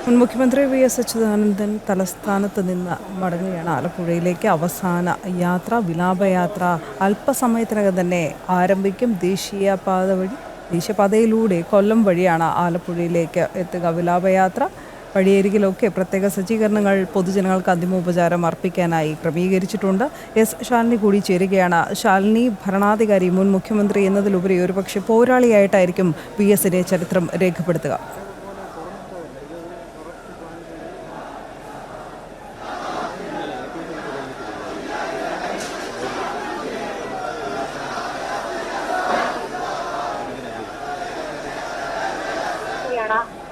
മുൻ മുഖ്യമന്ത്രി വി.എസ്. അച്യുതാനന്ദൻ തലസ്ഥാനത്ത് നിന്ന് മടങ്ങുകയാണ്. ആലപ്പുഴയിലേക്ക് അവസാന യാത്ര, വിലാപയാത്ര അല്പസമയത്തിനകം തന്നെ ആരംഭിക്കും. ദേശീയപാതയിലൂടെ കൊല്ലം വഴിയാണ് ആലപ്പുഴയിലേക്ക് എത്തുക. വിലാപയാത്ര വഴിയരികിലൊക്കെ പ്രത്യേക സജ്ജീകരണങ്ങൾ പൊതുജനങ്ങൾക്ക് അന്തിമോപചാരം അർപ്പിക്കാനായി ക്രമീകരിച്ചിട്ടുണ്ട്. എസ് ശാലിനി കൂടി ചേരുകയാണ്. ശാലിനി, ഭരണാധികാരി, മുൻ മുഖ്യമന്ത്രി എന്നതിലുപരി ഒരുപക്ഷെ പോരാളിയായിട്ടായിരിക്കും വി.എസിന്റെ ചരിത്രം രേഖപ്പെടുത്തുക.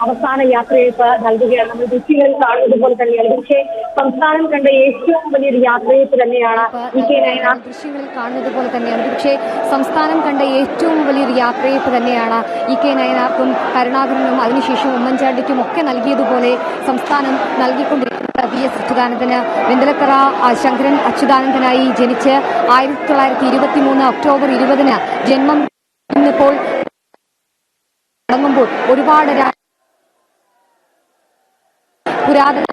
അവസാന യാത്രയയപ്പ് നൽകുകയാണ്. നമ്മൾ ദൃശ്യങ്ങളിൽ കാണുന്നത് പോലെ തന്നെയാണ്. പക്ഷേ സംസ്ഥാനം കണ്ട ഏറ്റവും വലിയൊരു യാത്രയയപ്പ് തന്നെയാണ് ദൃശ്യങ്ങളിൽ കാണുന്നത് പോലെ തന്നെയാണ്. പക്ഷേ സംസ്ഥാനം കണ്ട ഏറ്റവും വലിയൊരു യാത്രയയപ്പ് തന്നെയാണ് ഇ.കെ. നയനാർക്കും കരുണാകരനും അതിനുശേഷം ഉമ്മൻചാണ്ടിക്കും ഒക്കെ നൽകിയതുപോലെ സംസ്ഥാനം നൽകിക്കൊണ്ടിരിക്കുന്നത് വി.എസ്. അച്യുതാനന്ദന്. വെന്തലക്കര ശങ്കരൻ അച്യുതാനന്ദനായി ജനിച്ച് 1923 ഒക്ടോബർ 20 ജന്മം ഇന്നിപ്പോൾ തുടങ്ങുമ്പോൾ ഒരുപാട് പുരാതന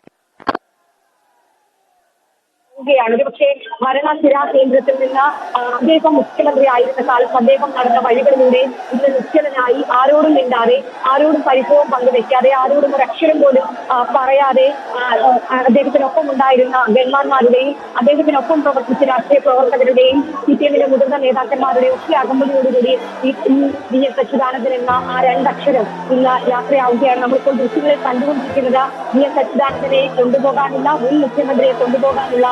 പക്ഷേ ഭരണസ്ഥിരാ കേന്ദ്രത്തിൽ നിന്ന് അദ്ദേഹം മുഖ്യമന്ത്രി ആയിരുന്ന കാലത്ത് അദ്ദേഹം നടന്ന വഴികളിലൂടെ ഇന്ന് നിശ്ചലനായി, ആരോടും മിണ്ടാതെ, ആരോടും പരിഭവം പങ്കുവെക്കാതെ, ആരോടും ഒരു അക്ഷരം പോലും പറയാതെ അദ്ദേഹത്തിനൊപ്പം ഉണ്ടായിരുന്ന ഗൺമാന്മാരുടെയും അദ്ദേഹത്തിനൊപ്പം പ്രവർത്തിച്ച രാഷ്ട്രീയ പ്രവർത്തകരുടെയും CPM-ലെ മുതിർന്ന നേതാക്കന്മാരുടെയും ഒക്കെ അകമ്പടിയോടുകൂടി വി.എസ്. അച്യുതാനന്ദൻ എന്ന ആ രണ്ടക്ഷരം ഇന്ന് യാത്രയാവുകയാണ്. നമ്മളിപ്പോൾ ദൃശ്യങ്ങളിൽ കണ്ടുകൊണ്ടിരിക്കുന്നത് വി.എസ്. അച്യുതാനന്ദനെ കൊണ്ടുപോകാനുള്ള, മുൻ മുഖ്യമന്ത്രിയെ കൊണ്ടുപോകാനുള്ള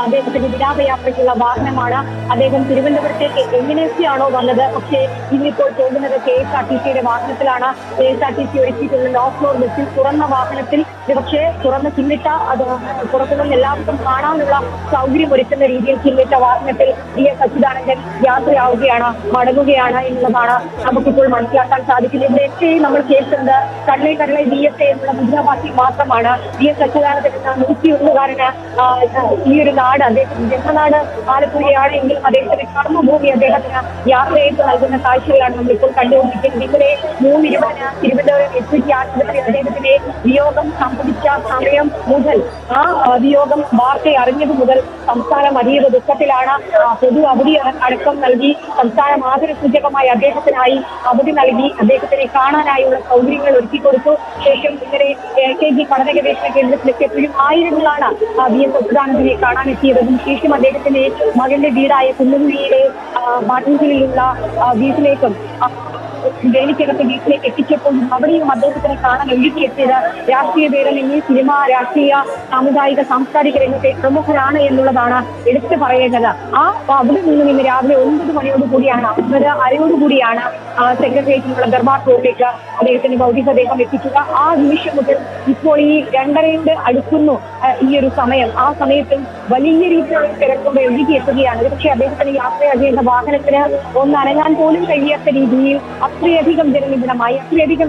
അദ്ദേഹത്തിന്റെ വിലാപയാത്രയ്ക്കുള്ള വാഹനമാണ്. അദ്ദേഹം തിരുവനന്തപുരത്തേക്ക് എങ്ങനെയൊക്കെയാണോ വന്നത്, പക്ഷേ ഇന്നിപ്പോൾ പോകുന്നത് KSRTC-യുടെ വാഹനത്തിലാണ്. KSRTC ഒരുക്കിയിട്ടുള്ള ഓഫ് ഫ്ലോർ ബസ്സിൽ, തുറന്ന വാഹനത്തിൽ, പക്ഷേ തുറന്ന ചില്ലിട്ട, അത് പുറത്തുനിന്ന് എല്ലാവർക്കും കാണാനുള്ള സൗകര്യം ഒരുക്കുന്ന രീതിയിൽ ചില്ലിട്ട വാഹനത്തിൽ വി.എസ്. അച്യുതാനന്ദൻ യാത്രയാവുകയാണ്, മടങ്ങുകയാണ് എന്നുള്ളതാണ് നമുക്കിപ്പോൾ മനസ്സിലാക്കാൻ സാധിക്കുന്നത്. ഇവിടെയൊക്കെ നമ്മൾ കേൾക്കുന്നത് കരളെ കരളെ വി.എസ്. എന്നുള്ള മുദ്രാവാക്യം മാത്രമാണ്. വി.എസ്. അച്യുതാനന്ദൻ എന്ന 101കാരന് ഈ ഒരു നാട്, അദ്ദേഹത്തിന്റെ ജന്മനാട് ആലപ്പുഴയാണ് എങ്കിലും അദ്ദേഹത്തിന്റെ കർമ്മഭൂമി അദ്ദേഹത്തിന് യാത്രയയപ്പ് നൽകുന്ന കാഴ്ചകളാണ് നമ്മളിപ്പോൾ കണ്ടുകൊണ്ടിരിക്കുന്നത്. ഇന്നലെ 3:20 തിരുവനന്തപുരം SVT ആശുപത്രി അദ്ദേഹത്തിന്റെ വിയോഗം സംഭവിച്ച സമയം മുതൽ, ആ വിയോഗം വാർത്ത അറിഞ്ഞത് മുതൽ സംസ്ഥാനം അതീവ ദുഃഖത്തിലാണ്. പൊതു അവധി അടക്കം നൽകി സംസ്ഥാനം ആദരസൂചകമായി അദ്ദേഹത്തിനായി അവധി നൽകി, അദ്ദേഹത്തിനെ കാണാനായുള്ള സൗകര്യങ്ങൾ ഒരുക്കിക്കൊടുത്തു. ശേഷം ഇന്നലെ AKG പഠന ഗവേഷണ കേന്ദ്രത്തിലെത്തിയപ്പോഴും ആയിരങ്ങളാണ് വി.എസ്. അച്യുതാനന്ദനെ കാണാനെത്തിയത്. ശേഷം അദ്ദേഹത്തിന്റെ മകന്റെ വീടായ കുന്നംകുഴിയിലെ ബാട്ടൻഹില്ലിലുള്ള വീട്ടിലേക്കും വേലിക്കകത്ത് വീട്ടിലേക്ക് എത്തിച്ചപ്പോൾ അവിടെയും അദ്ദേഹത്തിനെ കാണാൻ ഒഴുകിയെത്തിയത് രാഷ്ട്രീയ ഭേദമന്യേ സിനിമ, രാഷ്ട്രീയ, സാമുദായിക, സാംസ്കാരിക രംഗത്തെ പ്രമുഖരാണ് എന്നുള്ളതാണ് എടുത്തു പറയേണ്ടത്. അവിടെ നിന്നും ഇന്ന് രാവിലെ 9 മണിയോടുകൂടിയാണ്, 9:30 സെക്രട്ടേറിയറ്റിനുള്ള ദർബാർ ഹോളിലേക്ക് അദ്ദേഹത്തിന്റെ ഭൗതികദേഹം എത്തിക്കുക. ആ നിമിഷം മുതൽ ഇപ്പോൾ ഈ 2:30 അടുക്കുന്നു ഈ ഒരു സമയം. ആ സമയത്തും വലിയ രീതിയിലുള്ള തിരക്കുകൾ ഒഴുകിയെത്തുകയാണ്. പക്ഷേ അദ്ദേഹത്തിന് യാത്ര ചെയ്യുന്ന വാഹനത്തിന് ഒന്ന് അനങ്ങാൻ പോലും കഴിയാത്ത രീതിയിൽ അത്രയധികം ജനനിബിഡമായി, അത്രയധികം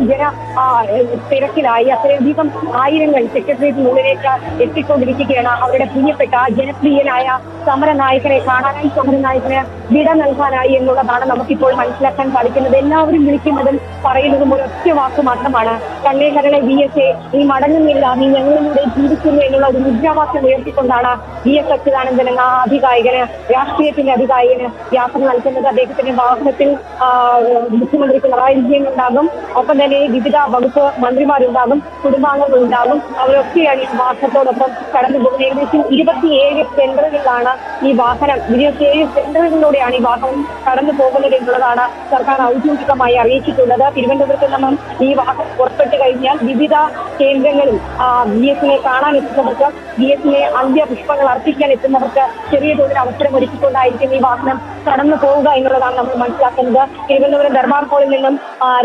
തിരക്കിലായി, അത്രയധികം ആയിരങ്ങൾ സെക്രട്ടേറിയറ്റിനുള്ളിലേക്ക് എത്തിക്കൊണ്ടിരിക്കുകയാണ്. അവരുടെ പ്രിയപ്പെട്ട ജനപ്രിയനായ സമരനായകനെ കാണാനായി, സമരനായകന് വിട നൽകാനായി എന്നുള്ളതാണ് നമുക്കിപ്പോൾ മനസ്സിലാക്കാൻ സാധിക്കുന്നത്. എല്ലാവരും വിളിക്കുന്നതും പറയുന്നതും ഒരൊറ്റ വാക്ക് മാത്രമാണ്, കണ്ണേ കരളെ വി.എസ്. നീ മടങ്ങുന്നില്ല, നീ ഞങ്ങളിലൂടെ ജീവിക്കുന്നു എന്നുള്ള ഒരു മുദ്രാവാക്യം ഉയർത്തിക്കൊണ്ടാണ് വി.എസ്. അച്യുതാനന്ദൻ എന്ന അധികായകന്, രാഷ്ട്രീയത്തിന്റെ അധികായകന് യാത്ര നൽകുന്നത്. അദ്ദേഹത്തിന്റെ വാഹനത്തിൽ മുഖ്യമന്ത്രി പിണറായി വിജയൻ ഉണ്ടാകും, ഒപ്പം തന്നെ വിവിധ വകുപ്പ് മന്ത്രിമാരുണ്ടാകും, കുടുംബാംഗങ്ങളുണ്ടാകും. അവരൊക്കെയാണ് ഈ വാഹനത്തോടൊപ്പം കടന്നു പോകുന്നത്. ഏകദേശം 27 സെന്ററുകളിലാണ് ഈ വാഹനം, 27 സെന്ററുകളിലൂടെയാണ് ഈ വാഹനം കടന്നു പോകുന്നത് എന്നുള്ളതാണ് സർക്കാർ ഔദ്യോഗികമായി അറിയിച്ചിട്ടുള്ളത്. തിരുവനന്തപുരത്ത് നിന്നും ഈ വാഹനം പുറപ്പെട്ടു കഴിഞ്ഞാൽ വിവിധ കേന്ദ്രങ്ങളിൽ വി.എസിനെ കാണാൻ എത്തുന്നവർക്ക്, വി.എസിനെ അന്ത്യപുഷ്പങ്ങൾ അർപ്പിക്കാൻ എത്തുന്നവർക്ക് ചെറിയ തോതിൽ അവസരം ഒരുക്കിക്കൊണ്ടായിരിക്കും ഈ വാഹനം കടന്നു പോവുക എന്നുള്ളതാണ് നമ്മൾ മനസ്സിലാക്കുന്നത്. തിരുവനന്തപുരം ദർബാർ ഹാളിൽ നിന്നും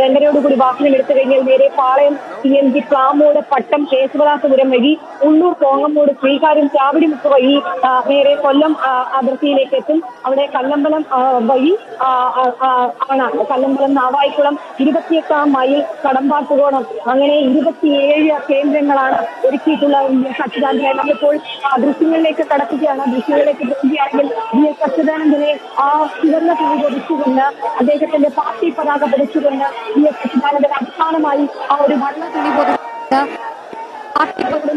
2:30 വാഹനം എടുത്തു കഴിഞ്ഞാൽ നേരെ പാളയം CMG പ്ലാമോട് പട്ടം കേശവദാസപുരം വഴി ഉള്ളൂർ കോങ്ങമ്മൂട് ശ്രീകാര്യം ചാവടിമുക്ക് വഴി നേരെ കൊല്ലം അതിർത്തിയിലേക്ക് എത്തും. അവിടെ കല്ലമ്പലം വഴി കല്ലമ്പലം, നാവായിക്കുളം, 28 മൈൽ, കടമ്പാട്ടുകോണം, അങ്ങനെ 27 കേന്ദ്രങ്ങളാണ് ഒരുക്കിയിട്ടുള്ള അച്യുതാനന്ദനെ. നമ്മളിപ്പോൾ ദൃശ്യങ്ങളിലേക്ക് കടക്കുകയാണ്. ദൃശ്യങ്ങളിലേക്ക് പോവുകയാണെങ്കിൽ വി.എസ്. അച്യുതാനന്ദനെ ആ ചുവന്ന തുണി പൊതിച്ചുകൊണ്ട്, അദ്ദേഹത്തിന്റെ പാർട്ടി പതാക പൊതിച്ചുകൊണ്ട് വി.എസ്. അച്യുതാനന്ദൻ അവസാനമായി ആ ഒരു വണ്ണ തുണി പൊതിച്ച്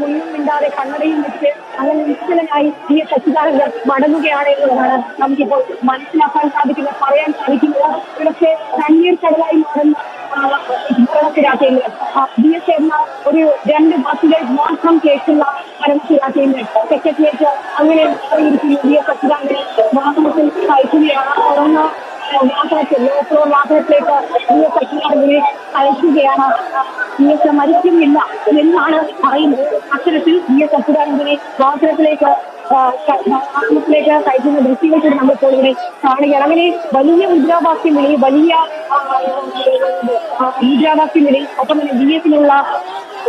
ഒന്നും മിണ്ടാതെ കണ്ണടയും വെച്ച് അങ്ങനെ നിശ്ചലനായി ഈ സച്ചിദാനന്ദൻ മടങ്ങുകയാണ് എന്നുള്ളതാണ് നമുക്കിപ്പോൾ മനസ്സിലാക്കാൻ സാധിക്കുന്നത്, പറയാൻ സാധിക്കുന്നത്. പക്ഷേ കണ്ണീർ കടലായി മാറുന്ന ഭരണസിരാക്കേന്ദ്രം BS എന്ന ഒരു 2 വാക്കുകൾ മാത്രം കേൾക്കുന്ന ഭരണസിരാക്കേന്ദ്രം സെക്രട്ടേറിയറ്റ് അങ്ങനെ BS സച്ചിദാനന്ദനെ വാഹനത്തിൽ അയക്കുകയാണ്. തുറന്ന വാഹനത്തിൽ ലോക്ലോർ വാഹനത്തിലേക്ക് BS സച്ചിദാനന്ദനെ അയക്കുകയാണ്. BS മരിക്കുന്നില്ല എന്നാണ് പറയുന്നത്. അത്തരത്തിൽ BS സച്ചിദാനന്ദനെ വാഹനത്തിലേക്ക് കയറ്റുന്ന ദൃശ്യങ്ങൾ കൂടി നമ്മളിപ്പോൾ ഇവിടെ കാണുകയാണ്. അങ്ങനെ വലിയ മുദ്രാവാക്യം വിളി, വലിയ മുദ്രാവാക്യം വിളി, ഒപ്പം തന്നെ BS-നുള്ള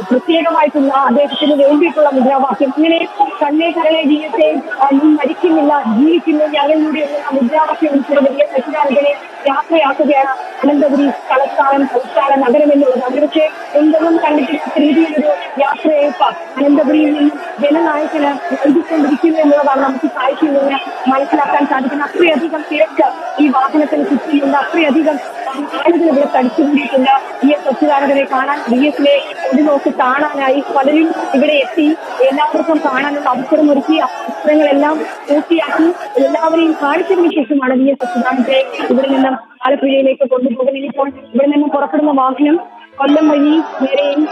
പ്രത്യേകമായിട്ടുള്ള അദ്ദേഹത്തിന് വേണ്ടിയിട്ടുള്ള മുദ്രാവാക്യം, ഇങ്ങനെ കണ്ണേ കരളെ BS-യെ നീ മരിക്കുന്നില്ല ജീവിക്കുന്നു ഞങ്ങളിലൂടെയുള്ള മുദ്രാവാക്യം ഉൾപ്പെടുന്ന BS സച്ചിദാനന്ദനെ യാത്രയാക്കുകയാണ് അനന്തപുരി തലസ്ഥാനം സംസ്ഥാന നഗരം എന്നുള്ളത്. പക്ഷേ എന്തെങ്കിലും കണ്ടിട്ടില്ലാത്ത രീതിയിലൊരു യാത്രയയപ്പ് അനന്തപുരിയിൽ നിന്നും ജനനായകന് നൽകിക്കൊണ്ടിരിക്കുന്നു എന്നുള്ളതാണ് നമുക്ക് കാഴ്ചയിൽ നിന്ന് മനസ്സിലാക്കാൻ സാധിക്കുന്നത്. അത്രയധികം തിരക്ക് ഈ വാഹനത്തിന് ചുറ്റിയിട്ടുണ്ട്, അത്രയധികം ആളുകൾ ഇവിടെ തടിച്ചുകൂടിയിട്ടുണ്ട്. BS സച്ചിദാനന്ദനെ കാണാൻ, BS-നെ ഒരു നോക്ക് കാണാനായി പലരും ഇവിടെ എത്തി. എല്ലാവർക്കും കാണാനുള്ള അവസരമൊരുക്കി, അവസരങ്ങളെല്ലാം പൂർത്തിയാക്കി എല്ലാവരെയും കാണിച്ചതിന് ശേഷമാണ് BS സച്ചിദാനന്ദനെ ഇവിടെ നിന്നും ആലപ്പുഴയിലേക്ക് കൊണ്ടുപോകുന്നത്. ഇപ്പോൾ ഇവിടെ നിന്നും പുറപ്പെടുന്ന വാഹനം കൊല്ലം വഴി നേരെയും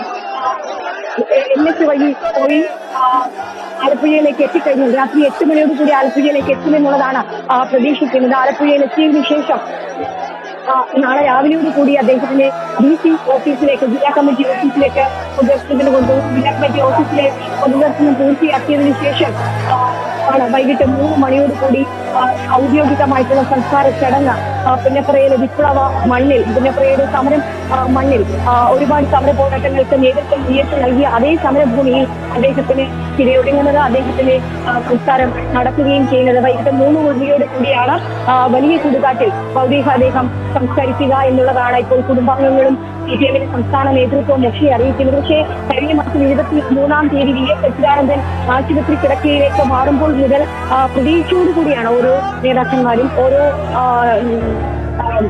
NS വഴി പോയി ആലപ്പുഴയിലേക്ക് എത്തിക്കഴിഞ്ഞു. രാത്രി 8 മണിയോട് കൂടി ആലപ്പുഴയിലേക്ക് എത്തുമെന്നുള്ളതാണ് പ്രതീക്ഷിക്കുന്നത്. ആലപ്പുഴയിൽ എത്തിയതിനു ശേഷം നാളെ രാവിലെയോട് കൂടി അദ്ദേഹത്തിന്റെ DC ഓഫീസിലേക്ക്, ജില്ലാ കമ്മിറ്റി ഓഫീസിലേക്ക് പൊതുദർശനത്തിന് കൊണ്ടുപോകും. ജില്ലാ കമ്മിറ്റി ഓഫീസിലെ പൊതുദർശനം പൂർത്തിയാക്കിയതിനു ശേഷം വൈകിട്ട് 3 മണിയോട് കൂടി ഔദ്യോഗികമായിട്ടുള്ള സംസ്കാര ചടങ്ങ് പുന്നപ്രയിലെ വിപ്ലവ മണ്ണിൽ, പുന്നപ്രയുടെ സമരം മണ്ണിൽ ഒരുപാട് സമര പോരാട്ടങ്ങൾക്ക് നേതൃത്വം BS നൽകിയ അതേ സമരഭൂമിയിൽ അദ്ദേഹത്തിന് തിരയൊടുങ്ങുന്നത്, അദ്ദേഹത്തിന്റെ സംസ്കാരം നടക്കുകയും ചെയ്യുന്നത്. വൈകിട്ട് 3 മണിയോട് കൂടിയാണ് വലിയ ചുടുകാട്ടിൽ ഭൗതികാദ്ദേഹം സംസ്കരിക്കുക എന്നുള്ളതാണ് ഇപ്പോൾ കുടുംബാംഗങ്ങളും CPM-ന്റെ സംസ്ഥാന നേതൃത്വവും ഒക്കെ അറിയിക്കുന്നത്. പക്ഷേ കഴിഞ്ഞ മാസം 23-ാം തീയതി BS സച്ചിദാനന്ദൻ ആശുപത്രി കിടക്കയിലേക്ക് മാറുമ്പോൾ മുതൽ പ്രതീക്ഷയോടുകൂടിയാണ് ഓരോ നേതാക്കന്മാരും, ഓരോ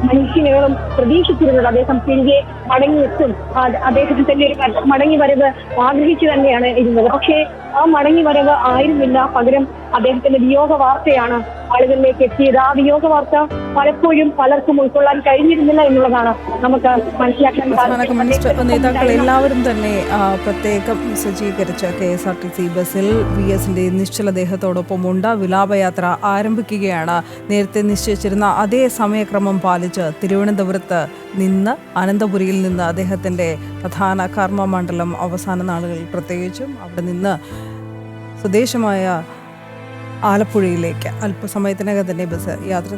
മനുഷ്യനുകളും പ്രതീക്ഷിച്ചിരുന്നത്. അദ്ദേഹം തിരികെ മടങ്ങിയെത്തും, അദ്ദേഹത്തിന് തന്നെ ഒരു മടങ്ങി വരവ് ആഗ്രഹിച്ചു തന്നെയാണ് ഇരുന്നത്. പക്ഷേ ആ മടങ്ങി വരവ് ആയിരുന്നില്ല, പകരം അദ്ദേഹത്തിന്റെ വിയോഗ വാർത്തയാണ് ആളുകളിലേക്ക് എത്തിയത്. ആ വിയോഗ വാർത്ത പലപ്പോഴും പലർക്കും ഉൾക്കൊള്ളാൻ കഴിഞ്ഞിരുന്നില്ല എന്നുള്ളതാണ് നമുക്ക് മനസ്സിലാക്കാൻ സാധിക്കുന്നത്. നേതാക്കൾ എല്ലാവരും തന്നെ പ്രത്യേകം സജ്ജീകരിച്ച KSRTC ബസ്സിൽ BS-ന്റെ നിശ്ചല ദേഹത്തോടൊപ്പമുണ്ട്. വിലാപയാത്ര ആരംഭിക്കുകയാണ്. നേരത്തെ നിശ്ചയിച്ചിരുന്ന അതേ സമയക്രമം പാലിച്ച് തിരുവനന്തപുരത്ത് നിന്ന് അനന്തപുരിയിൽ നിന്ന് അദ്ദേഹത്തിൻ്റെ പ്രധാന കർമ്മമണ്ഡലം അവസാന നാളുകളിൽ പ്രത്യേകിച്ചും അവിടെ നിന്ന് സ്വദേശമായ ആലപ്പുഴയിലേക്ക് അല്പസമയത്തിനകം തന്നെ ബസ് യാത്ര